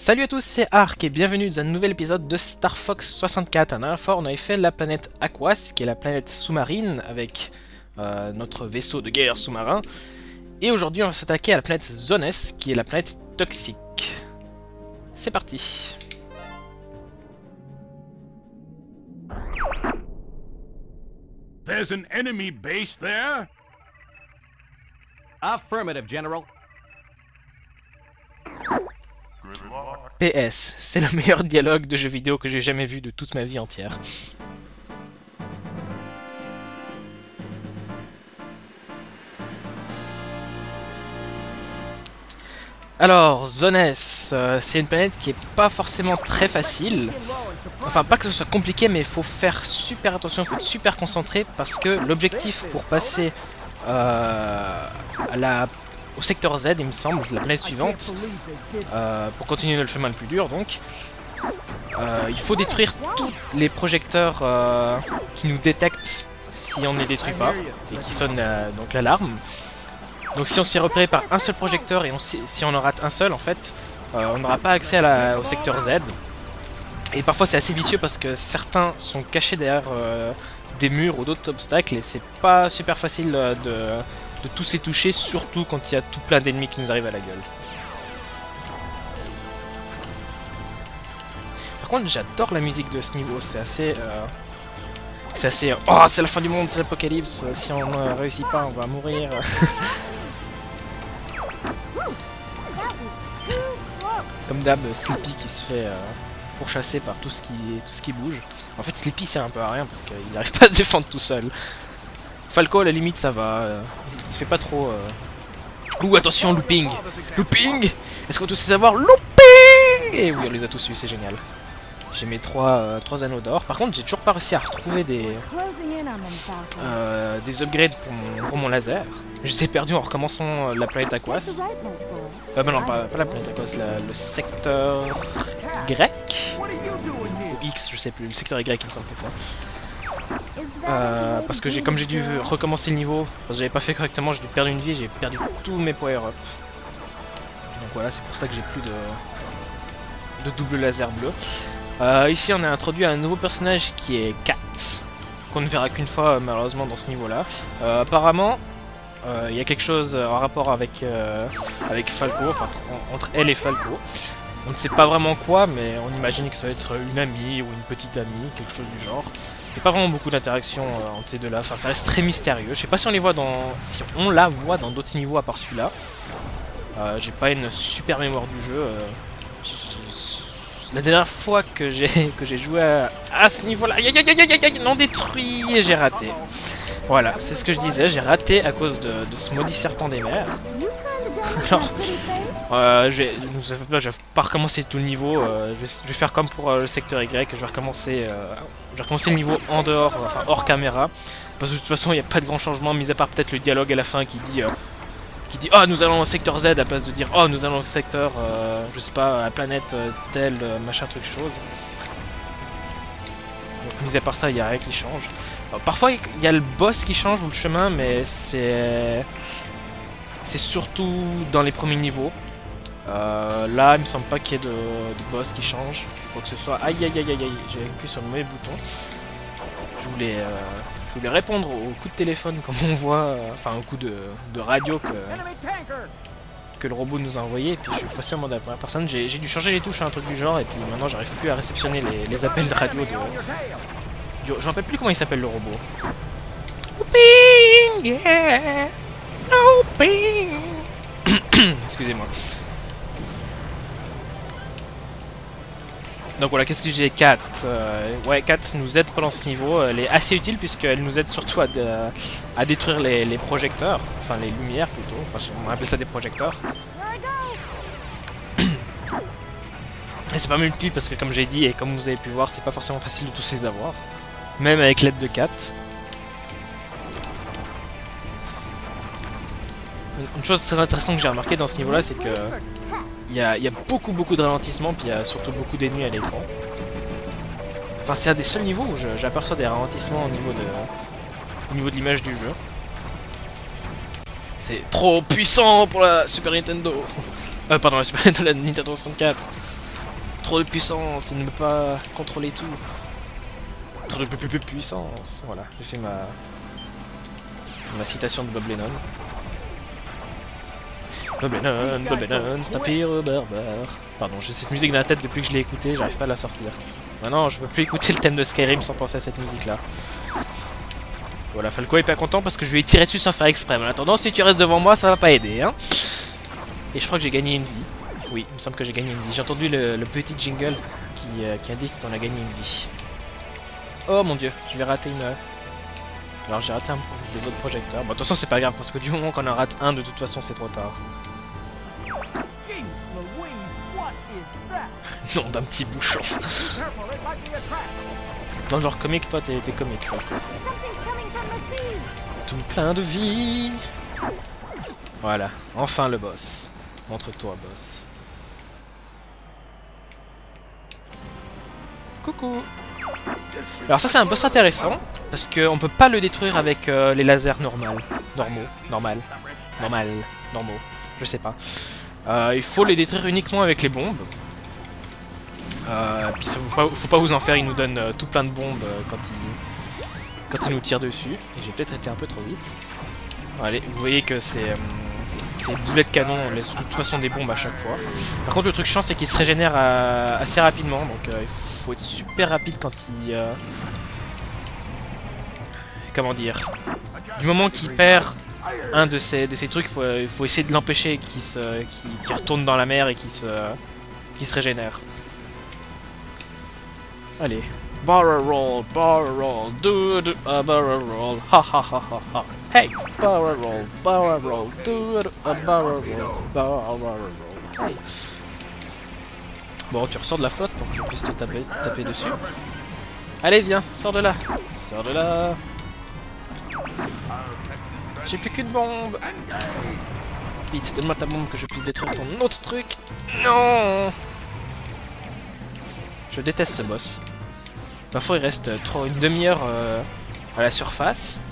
Salut à tous, c'est Ark et bienvenue dans un nouvel épisode de Star Fox 64. La dernière fois, on avait fait la planète Aquas, qui est la planète sous-marine, avec notre vaisseau de guerre sous-marin. Et aujourd'hui, on va s'attaquer à la planète Zones, qui est la planète toxique. C'est parti. There's an enemy base there? Affirmative, General. PS, c'est le meilleur dialogue de jeu vidéo que j'ai jamais vu de toute ma vie entière. Alors, Zones, c'est une planète qui est pas forcément très facile. Enfin, pas que ce soit compliqué, mais il faut faire super attention, il faut être super concentré, parce que l'objectif pour passer au secteur Z, il me semble, la planète suivante, pour continuer le chemin le plus dur, donc, il faut détruire tous les projecteurs qui nous détectent si on ne les détruit pas, et qui sonnent donc l'alarme. Donc si on se fait repérer par un seul projecteur et si on en rate un seul, en fait, on n'aura pas accès au secteur Z. Et parfois c'est assez vicieux parce que certains sont cachés derrière des murs ou d'autres obstacles et c'est pas super facile de tous les toucher, surtout quand il y a tout plein d'ennemis qui nous arrivent à la gueule. Par contre, j'adore la musique de ce niveau, c'est assez... oh, c'est la fin du monde, c'est l'apocalypse, si on ne réussit pas, on va mourir. Comme d'hab, Sleepy qui se fait pourchasser par tout ce qui bouge. En fait, Sleepy sert un peu à rien parce qu'il n'arrive pas à se défendre tout seul. Falco, à la limite, ça va. Il se fait pas trop... Ouh, attention, looping! Looping! Est-ce qu'on peut tous savoir looping? Et oui, on les a tous eus, c'est génial. J'ai mes 3 anneaux d'or. Par contre, j'ai toujours pas réussi à retrouver des upgrades pour mon laser. Je les ai perdus en recommençant la planète Aquas. Non, pas la planète Aquas, le secteur Y ou X, je sais plus. Le secteur Y, il me semble que c'est ça. Parce que comme j'ai dû recommencer le niveau, parce que j'avais pas fait correctement, j'ai dû perdre une vie, j'ai perdu tous mes power-up. Donc voilà, c'est pour ça que j'ai plus de double laser bleu. Ici on a introduit un nouveau personnage qui est Kat, qu'on ne verra qu'une fois malheureusement dans ce niveau là. Apparemment il y a quelque chose en rapport avec Falco, enfin entre elle et Falco. On ne sait pas vraiment quoi, mais on imagine que ça va être une amie ou une petite amie, quelque chose du genre. Il n'y a pas vraiment beaucoup d'interactions entre ces deux là, enfin ça reste très mystérieux. Je sais pas si on les voit si on la voit dans d'autres niveaux à part celui-là. J'ai pas une super mémoire du jeu. La dernière fois que j'ai joué à ce niveau-là, non détruit, et j'ai raté. Voilà, c'est ce que je disais, j'ai raté à cause de ce maudit serpent des mers. Alors, je vais pas recommencer tout le niveau, je vais faire comme pour le secteur Y, je vais recommencer le niveau en dehors, enfin hors caméra. Parce que de toute façon, il n'y a pas de grand changement, mis à part peut-être le dialogue à la fin qui dit oh nous allons au secteur Z à la place de dire oh nous allons au secteur je sais pas, la planète telle machin truc chose. Donc mis à part ça il n'y a rien qui change. Alors, parfois il y a le boss qui change ou le chemin, mais c'est surtout dans les premiers niveaux. Là il me semble pas qu'il y ait de boss qui change, quoi que ce soit. Aïe aïe aïe aïe aïe, j'ai appuyé sur le mauvais bouton. Je voulais répondre au coup de téléphone comme on voit, enfin au coup de radio que le robot nous a envoyé, et puis je suis passé en mode à la première personne, j'ai dû changer les touches à un truc du genre, et puis maintenant j'arrive plus à réceptionner les appels de radio je me rappelle plus comment il s'appelle le robot. Looping, yeah, looping. Excusez-moi. Donc voilà, qu'est-ce que j'ai? Kat. Ouais, Kat nous aide pendant ce niveau. Elle est assez utile puisqu'elle nous aide surtout à détruire les projecteurs. Enfin, les lumières plutôt. Enfin, on appelle ça des projecteurs. Et c'est pas mal utile parce que comme j'ai dit et comme vous avez pu voir, c'est pas forcément facile de tous les avoir. Même avec l'aide de Kat. Une chose très intéressante que j'ai remarqué dans ce niveau-là, c'est que il y a beaucoup de ralentissements, puis il y a surtout beaucoup d'ennemis à l'écran. Enfin, c'est un des seuls niveaux où j'aperçois des ralentissements au niveau de l'image du jeu. C'est trop puissant pour la Super Nintendo. Pardon, la Nintendo 64. Trop de puissance, il ne peut pas contrôler tout. Trop de puissance. Voilà, j'ai fait ma citation de Bob Lennon. Bob Lennon, c'est un pire barbare. Pardon, j'ai cette musique dans la tête depuis que je l'ai écoutée, j'arrive pas à la sortir. Maintenant, je peux plus écouter le thème de Skyrim sans penser à cette musique-là. Voilà, Falco est pas content parce que je lui ai tiré dessus sans faire exprès. Mais en attendant, si tu restes devant moi, ça va pas aider, hein. Et je crois que j'ai gagné une vie. Oui, il me semble que j'ai gagné une vie. J'ai entendu le petit jingle qui indique qu'on a gagné une vie. Oh mon dieu, je vais rater une... Alors j'ai raté des autres projecteurs. Bon, de toute façon, c'est pas grave parce que du moment qu'on en rate un, de toute façon, c'est trop tard. Non, d'un petit bouchon. Dans le genre comique, toi, t'es comique, Falco. Tout plein de vie. Voilà, enfin le boss. Montre-toi, boss. Coucou. Alors ça c'est un boss intéressant, parce qu'on peut pas le détruire avec les lasers normaux, je sais pas. Il faut les détruire uniquement avec les bombes. Puis ça, faut pas vous en faire, il nous donne tout plein de bombes quand il nous tire dessus. Et j'ai peut-être été un peu trop vite. Allez, vous voyez que c'est boulets de canon, on laisse de toute façon des bombes à chaque fois. Par contre le truc chiant c'est qu'il se régénère assez rapidement, donc il faut être super rapide quand il... comment dire, du moment qu'il perd un de ces trucs, il faut essayer de l'empêcher qu'il retourne dans la mer et qu'il se régénère. Allez. Barrel roll, do a barrel roll, ha ha ha ha ha. Hey, barrel roll, do a barrel roll, hey. Bon, tu ressors de la flotte pour que je puisse te taper dessus. Allez, viens, sors de là. Sors de là. J'ai plus qu'une bombe. Vite, donne-moi ta bombe que je puisse détruire ton autre truc. Non. Je déteste ce boss. Parfois il reste une demi-heure à la surface.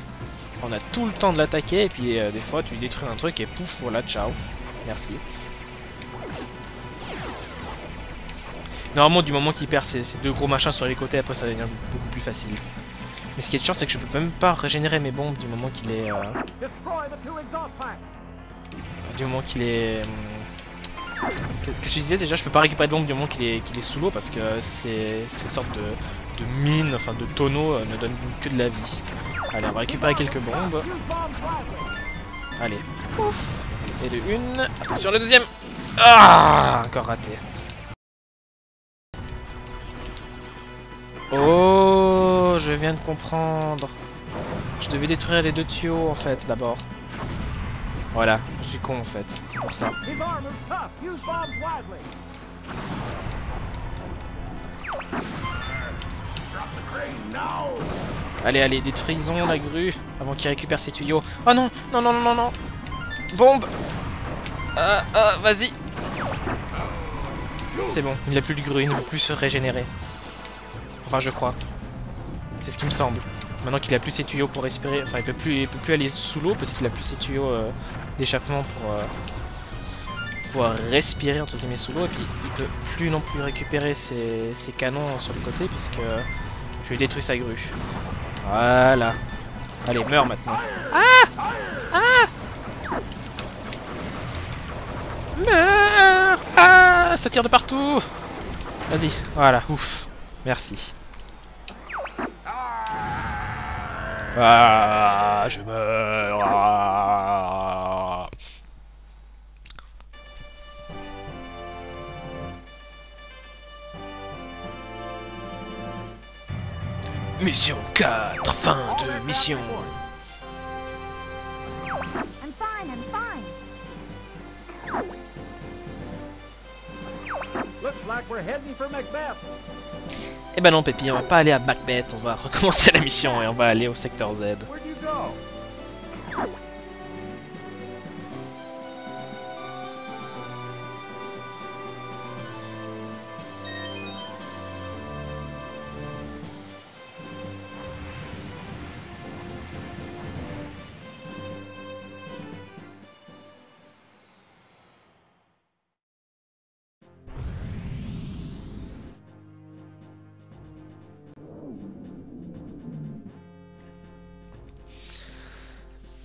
On a tout le temps de l'attaquer et puis des fois tu détruis un truc et pouf, voilà, ciao. Merci. Normalement du moment qu'il perd ces deux gros machins sur les côtés, après ça devient beaucoup plus facile. Mais ce qui est de chance c'est que je peux même pas régénérer mes bombes du moment qu'il est... du moment qu'il est... Qu'est-ce que je disais déjà, je peux pas récupérer de bombes du moment qu'il est sous l'eau parce que ces sortes de mines, enfin de tonneaux ne donnent que de la vie. Allez, on va récupérer quelques bombes. Allez, ouf. Et de une, attention la deuxième. Ah, encore raté. Oh, je viens de comprendre. Je devais détruire les deux tuyaux en fait d'abord. Voilà, je suis con en fait, c'est pour ça. Allez, allez, détruisons la grue avant qu'il récupère ses tuyaux. Oh non, non, non, non, non. Bombe. Vas-y. C'est bon, il n'a plus de grue, il ne peut plus se régénérer. Enfin, je crois. C'est ce qui me semble. Maintenant qu'il a plus ses tuyaux pour respirer, enfin il peut plus aller sous l'eau parce qu'il a plus ses tuyaux d'échappement pour pouvoir respirer entre guillemets sous l'eau, et puis il peut plus non plus récupérer ses canons sur le côté puisque je lui ai détruit sa grue. Voilà. Allez, meurs maintenant. Meurs. Ça tire de partout. Vas-y, voilà, ouf. Merci. Je meurs. Mission 4, fin de mission. I'm fine. Looks like we're heading for Macbeth. Eh ben non, Pépi, on va pas aller à Macbeth, on va recommencer la mission et on va aller au secteur Z. Where'd you go?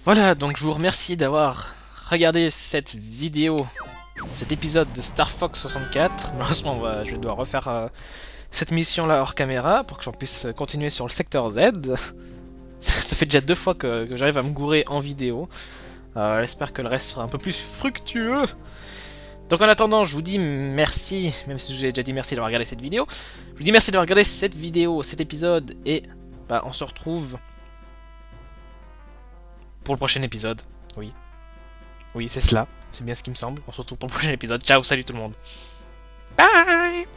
Voilà, donc je vous remercie d'avoir regardé cette vidéo, cet épisode de Star Fox 64. Malheureusement, je vais devoir refaire cette mission-là hors caméra pour que j'en puisse continuer sur le secteur Z. Ça fait déjà 2 fois que j'arrive à me gourer en vidéo. J'espère que le reste sera un peu plus fructueux. Donc en attendant, je vous dis merci, même si je vous ai déjà dit merci d'avoir regardé cette vidéo. Je vous dis merci d'avoir regardé cette vidéo, cet épisode, et bah, on se retrouve pour le prochain épisode. Oui. Oui, c'est cela. C'est bien ce qui me semble. On se retrouve pour le prochain épisode. Ciao, salut tout le monde. Bye!